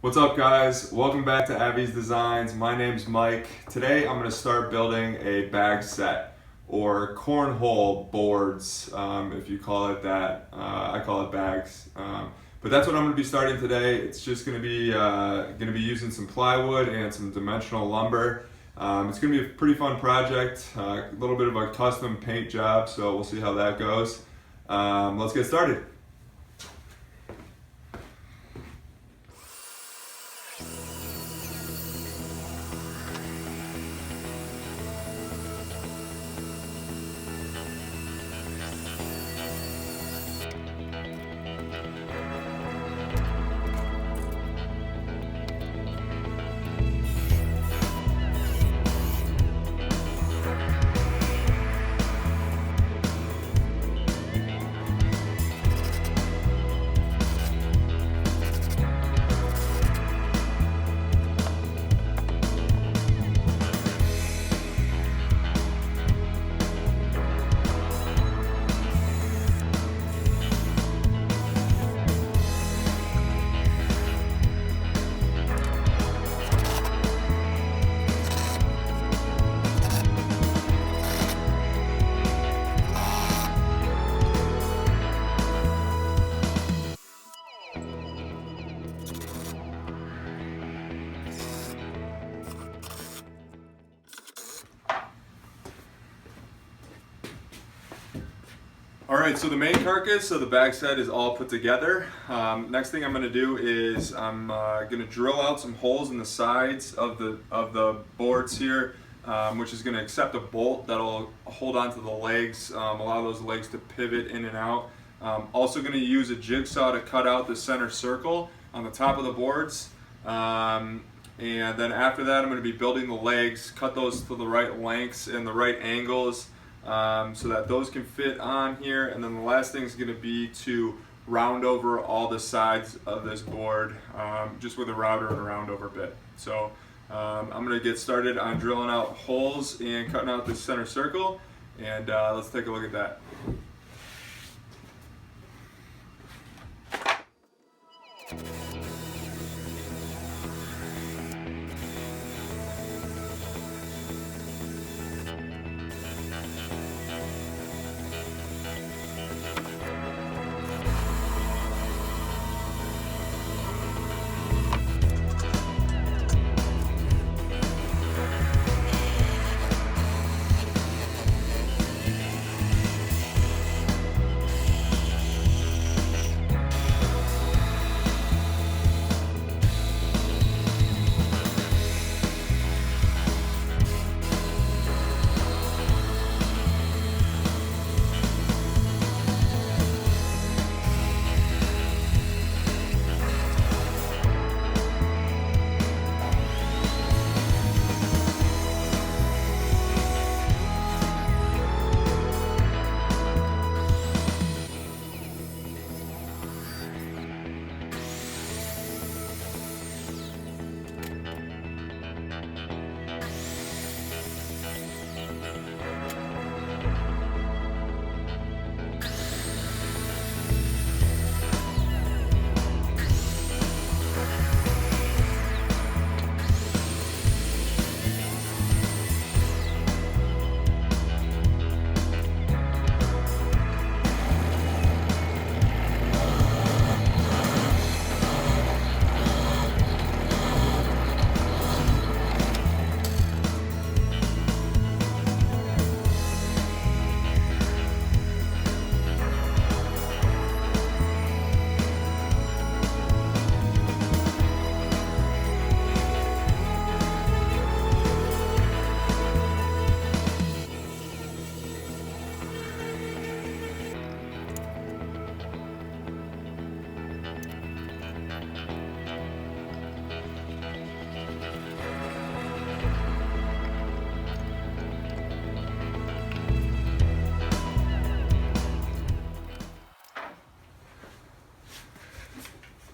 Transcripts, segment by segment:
What's up, guys? Welcome back to Avys Designs. My name's Mike. Today I'm going to start building a bag set or cornhole boards, if you call it that. I call it bags. But that's what I'm going to be starting today. It's just going to be using some plywood and some dimensional lumber. It's going to be a pretty fun project, a little bit of a custom paint job, so we'll see how that goes. Let's get started. Alright, so the main carcass of the bag set is all put together. Next thing I'm going to do is I'm going to drill out some holes in the sides of the boards here, which is going to accept a bolt that'll hold onto the legs, allow those legs to pivot in and out. Also going to use a jigsaw to cut out the center circle on the top of the boards. And then after that I'm going to be building the legs, cut those to the right lengths and the right angles, so that those can fit on here. And then the last thing is going to be to round over all the sides of this board, just with a router and a round over bit. So I'm going to get started on drilling out holes and cutting out the center circle, and let's take a look at that.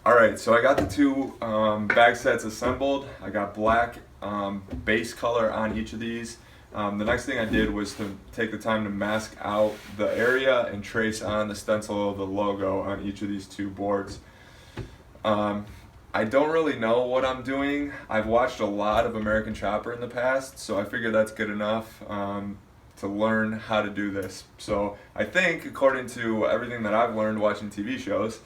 Alright, so I got the two bag sets assembled. I got black base color on each of these. The next thing I did was to take the time to mask out the area and trace on the stencil of the logo on each of these two boards. I don't really know what I'm doing. I've watched a lot of American Chopper in the past, so I figure that's good enough to learn how to do this. So I think, according to everything that I've learned watching TV shows,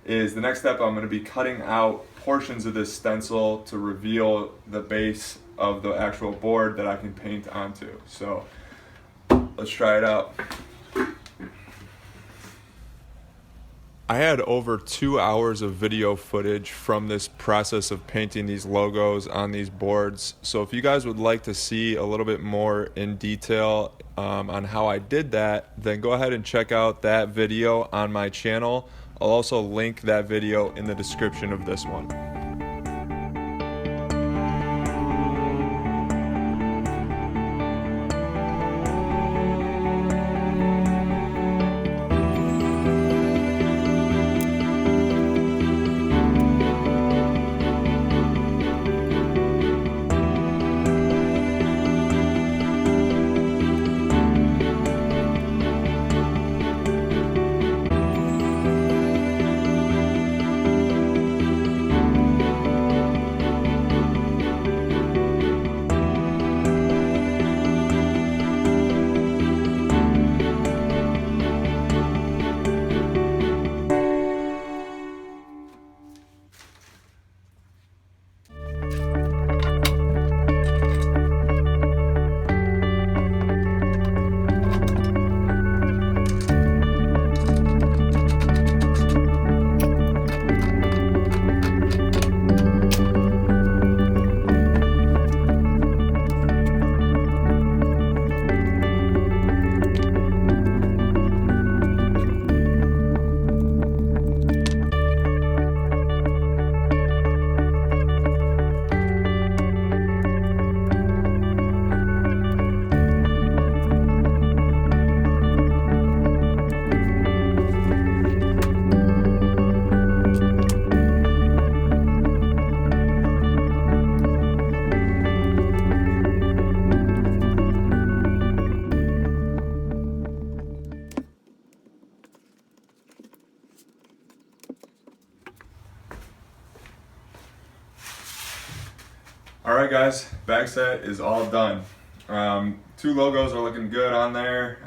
is the next step I'm going to be cutting out portions of this stencil to reveal the base of the actual board that I can paint onto. So let's try it out. I had over 2 hours of video footage from this process of painting these logos on these boards. So if you guys would like to see a little bit more in detail on how I did that, then go ahead and check out that video on my channel. I'll also link that video in the description of this one. Alright guys, bag set is all done. 2 logos are looking good on there.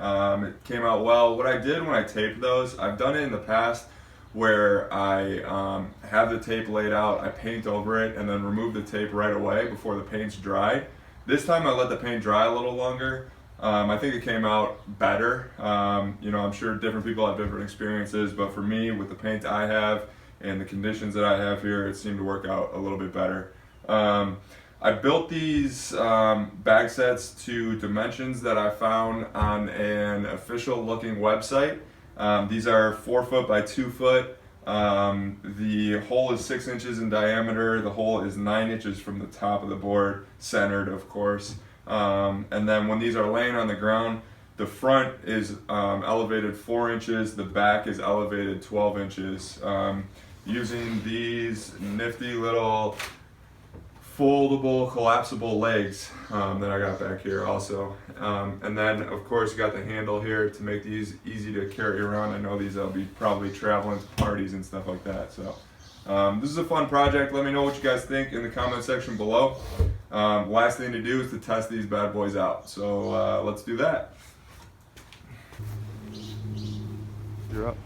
It came out well. What I did when I taped those, I've done it in the past where I have the tape laid out, I paint over it, and then remove the tape right away before the paint's dry. This time I let the paint dry a little longer. I think it came out better. You know, I'm sure different people have different experiences, but for me, with the paint I have and the conditions that I have here, it seemed to work out a little bit better. I built these bag sets to dimensions that I found on an official looking website. These are 4 foot by 2 foot. The hole is 6 inches in diameter. The hole is 9 inches from the top of the board, centered of course. And then when these are laying on the ground, the front is elevated 4 inches, the back is elevated 12 inches. Using these nifty little foldable, collapsible legs that I got back here also. And then of course you got the handle here to make these easy to carry around. I know these will be probably traveling to parties and stuff like that. So this is a fun project. Let me know what you guys think in the comment section below. Last thing to do is to test these bad boys out. So let's do that. You're up.